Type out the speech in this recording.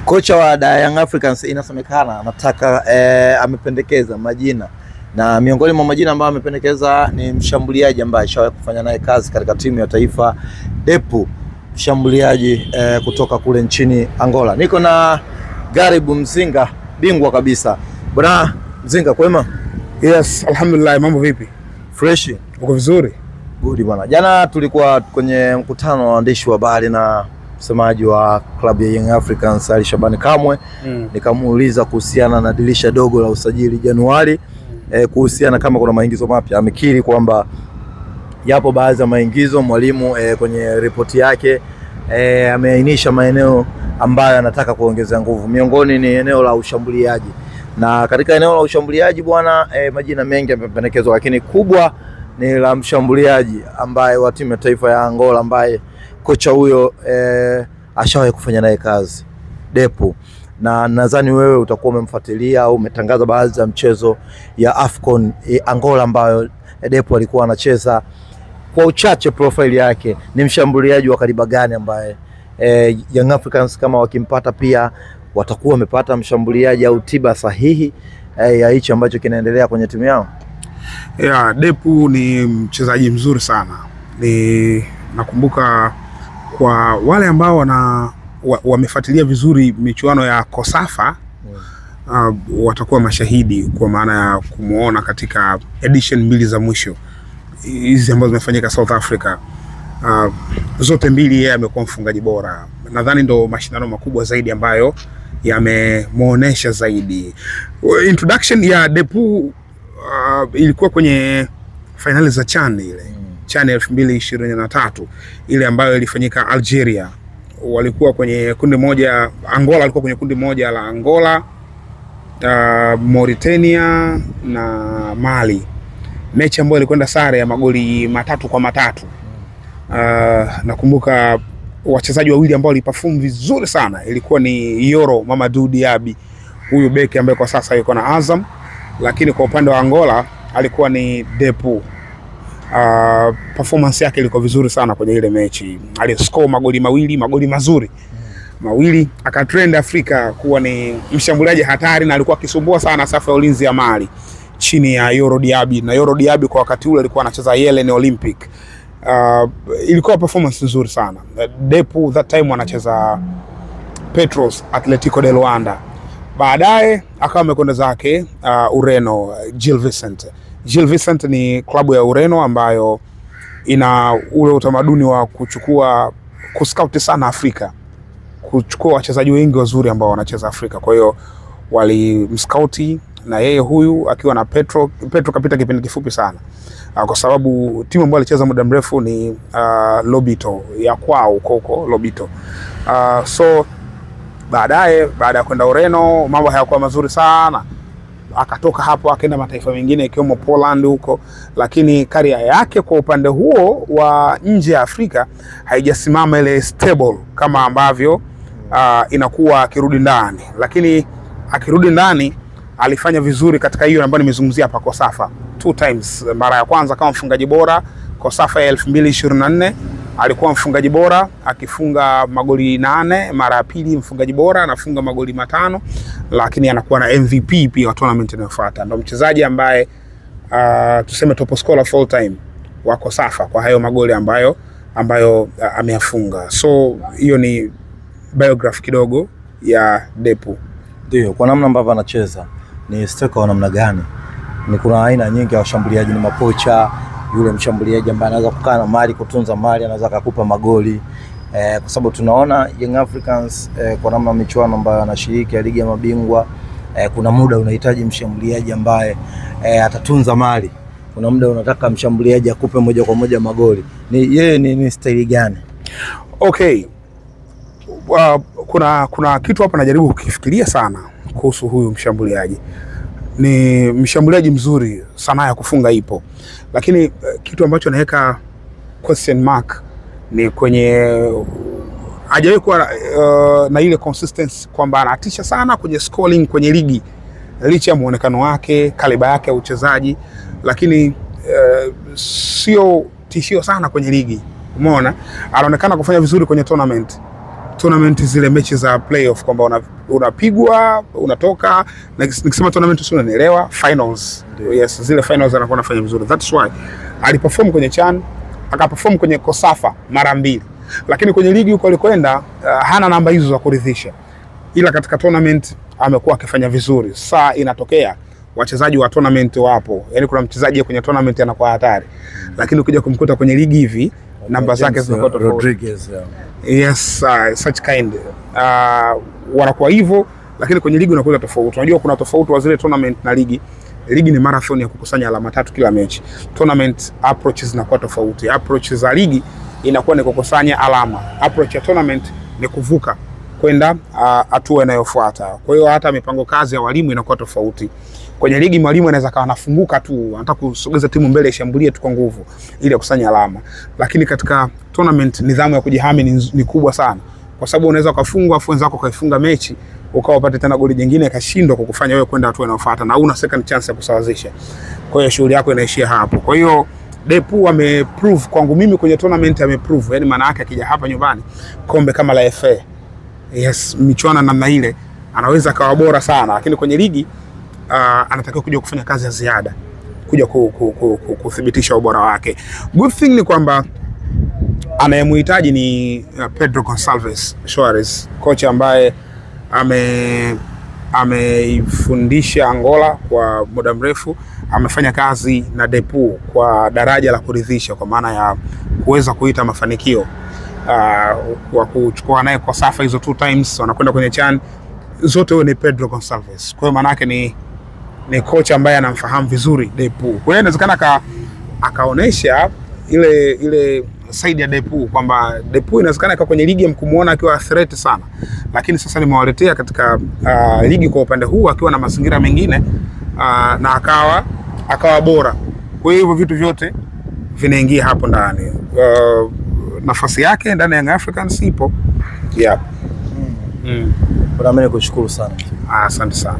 Kocha wa Young Africans inasemekana anataka amependekeza majina, na miongoni mwa majina ambayo amependekeza ni mshambuliaji ambaye alishawahi kufanya naye kazi katika timu ya taifa Depu, mshambuliaji kutoka kule nchini Angola. Niko na Garibu Mzinga, bingwa kabisa. Bwana Mzinga, kwema? Yes, alhamdulillah. Mambo vipi? Fresh. Uko vizuri? Good bwana. Jana tulikuwa kwenye mkutano wa waandishi wa habari na msemaji wa klabu ya Young Africans Ali Shabani Kamwe. Nikamuuliza kuhusiana na dirisha dogo la usajili Januari, kuhusiana kama kuna maingizo mapya. Amekiri kwamba yapo baadhi ya maingizo. Mwalimu kwenye ripoti yake ameainisha maeneo ambayo anataka kuongeza nguvu. Miongoni ni eneo la ushambuliaji, na katika eneo la ushambuliaji bwana, majina mengi yamependekezwa, lakini kubwa ni la mshambuliaji ambaye wa timu ya taifa ya Angola ambaye kocha huyo ashawahi kufanya naye kazi Depu, na nadhani wewe utakuwa umemfuatilia au umetangaza baadhi ya mchezo ya AFCON Angola ambayo Depu alikuwa anacheza. Kwa uchache profile yake, ni mshambuliaji wa kaliba gani ambaye Young Africans kama wakimpata pia watakuwa wamepata mshambuliaji au tiba sahihi ya hichi ambacho kinaendelea kwenye timu yao? Yeah, Depu ni mchezaji mzuri sana. Nakumbuka kwa wale ambao wamefuatilia vizuri michuano ya Kosafa, watakuwa mashahidi kwa maana ya kumuona katika edition mbili za mwisho hizi ambazo zimefanyika South Africa. Zote mbili yeye amekuwa mfungaji bora. Nadhani ndo mashindano makubwa zaidi ambayo yamemuonesha zaidi. Introduction ya Depu ilikuwa kwenye finali za CHAN CHAN 2023 ile ambayo ilifanyika Algeria. Walikuwa kwenye kundi moja, Angola alikuwa kwenye kundi moja la Angola, Mauritania na Mali. Mechi ambayo ilikwenda sare ya magoli 3-3. Nakumbuka wachezaji wawili ambao waliperform vizuri sana, ilikuwa ni Yoro Mamadou Diaby, huyu beki ambaye kwa sasa yuko na Azam, lakini kwa upande wa Angola alikuwa ni Depu. Performance yake ilikuwa vizuri sana kwenye ile mechi. Aliscore magoli mazuri mawili, akatrend Afrika kuwa ni mshambuliaji hatari, na alikuwa akisumbua sana safu ya ulinzi ya Mali chini ya Yoro Diaby, na Yoro Diaby kwa wakati ule alikuwa anacheza Yelen Olympic. Ilikuwa performance nzuri sana. Depu that time anacheza Petros Atletico de Luanda. Baadaye akawa amekwenda zake Ureno, Gil Vicente ni klabu ya Ureno ambayo ina ule utamaduni wa kuscout sana Afrika, kuchukua wachezaji wengi wazuri ambao wanacheza Afrika. Kwa hiyo walimscouti na yeye huyu akiwa na Petro kapita kipindi kifupi sana, kwa sababu timu ambayo alicheza muda mrefu ni Lobito ya kwao huko Lobito. So baada ya kwenda Ureno mambo hayakuwa mazuri sana, akatoka hapo akaenda mataifa mengine ikiwemo Poland huko, lakini career yake kwa upande huo wa nje ya Afrika haijasimama ile stable kama ambavyo inakuwa akirudi ndani. Lakini akirudi ndani alifanya vizuri katika hiyo ambayo nimezungumzia hapa Kosafa 2 times. Mara ya kwanza kama mfungaji bora Kosafa ya 2024 alikuwa mfungaji bora akifunga magoli 8. Mara ya pili mfungaji bora anafunga magoli 5, lakini anakuwa na MVP pia wa tournament inayofuata. Ndio mchezaji ambaye tuseme top scorer full time wa Kosafa kwa hayo magoli ambayo ameyafunga. So hiyo ni biography kidogo ya Depu. Ndio, kwa namna ambavyo anacheza ni striker wa namna gani? Ni kuna aina nyingi ya washambuliaji, ni mapocha, yule mshambuliaji ambaye anaweza kukaa na mali, kutunza mali, anaweza kukupa magoli. Kwa sababu tunaona Young Africans kwa namna michuano ambayo anashiriki ya ligi ya mabingwa, kuna muda unahitaji mshambuliaji ambaye atatunza mali. Kuna muda unataka mshambuliaji akupe moja kwa moja magoli. Ni style gani? Okay. Kuna kitu hapa najaribu kukifikiria sana kuhusu huyu mshambuliaji. Ni mshambuliaji mzuri, sana ya kufunga ipo, lakini kitu ambacho naweka question mark ni kwenye hajawahi kuwa na ile consistency kwamba anatisha sana kwenye scoring kwenye ligi, licha ya muonekano wake, kaliba yake ya uchezaji, lakini sio tishio sana kwenye ligi. Umeona, anaonekana kufanya vizuri kwenye tournament, tournament zile mechi za playoff kwamba unapigwa unatoka, nikisema tournament sio, unanielewa, finals. Yes, zile finals anakuwa anafanya vizuri. That's why aliperform kwenye CHAN, akaperform kwenye Kosafa mara 2. Lakini kwenye ligi huko alikwenda hana namba hizo za kuridhisha. Ila katika tournament amekuwa akifanya vizuri. Saa inatokea wachezaji wa tournament wapo. Yaani kuna mchezaji kwenye tournament anakuwa hatari. Lakini ukija kumkuta kwenye ligi hivi namba zake zinakuwa tofauti. Rodriguez, yes, such kind. Wanakuwa hivyo, lakini kwenye ligi unakuwa tofauti. Unajua kuna tofauti wa zile tournament na ligi. Ligi ni marathon ya kukusanya alama 3 kila mechi. Tournament approaches zinakuwa tofauti. Approach za ligi inakuwa ni kukusanya alama. Approach ya tournament ni kuvuka kwenda hatua inayofuata. Kwa hiyo hata mipango kazi ya walimu inakuwa tofauti. Kwenye ligi mwalimu anaweza kawa anafunguka tu, anataka kusogeza timu mbele, ishambulie tu kwa nguvu ili akusanye alama. Lakini katika tournament nidhamu ya kujihami ni kubwa sana. Kwa sababu unaweza kufungwa afu wenzako kaifunga mechi, ukawa upate tena goli jingine kashindwa kukufanya wewe kwenda hatua inayofuata na una second chance ya kusawazisha. Kwa hiyo shughuli yako inaishia hapo. Kwa hiyo Depu ameprove kwangu mimi kwenye tournament, ameprove. Yaani maana yake akija hapa nyumbani kombe kama la FA, yes, michuano namna ile anaweza kawa bora sana, lakini kwenye ligi anatakiwa kuja kufanya kazi ya ziada, kuja kuthibitisha ubora wake. Good thing ni kwamba anayemhitaji ni Pedro Gonçalves Soares, kocha ambaye ameifundisha Angola kwa muda mrefu, amefanya kazi na Depu kwa daraja la kuridhisha, kwa maana ya kuweza kuita mafanikio. Kwa kuchukua naye kwa Safa hizo 2 times, wanakwenda kwenye CHAN zote, huyo ni Pedro Gonçalves. Kwa hiyo maana yake ni kocha ambaye anamfahamu vizuri Depu. Kwa hiyo inawezekana akaonesha ile side ya Depu kwamba Depu inawezekana kwa kwenye ligi mkumuona akiwa threat sana, lakini sasa nimewaletea katika ligi kwa upande huu akiwa na mazingira mengine na akawa bora. Kwa hiyo vitu vyote vinaingia hapo ndani. Nafasi yake ndani ya Young Africans ipo. Yeah. Kuna mimi nikushukuru sana. Asante sana.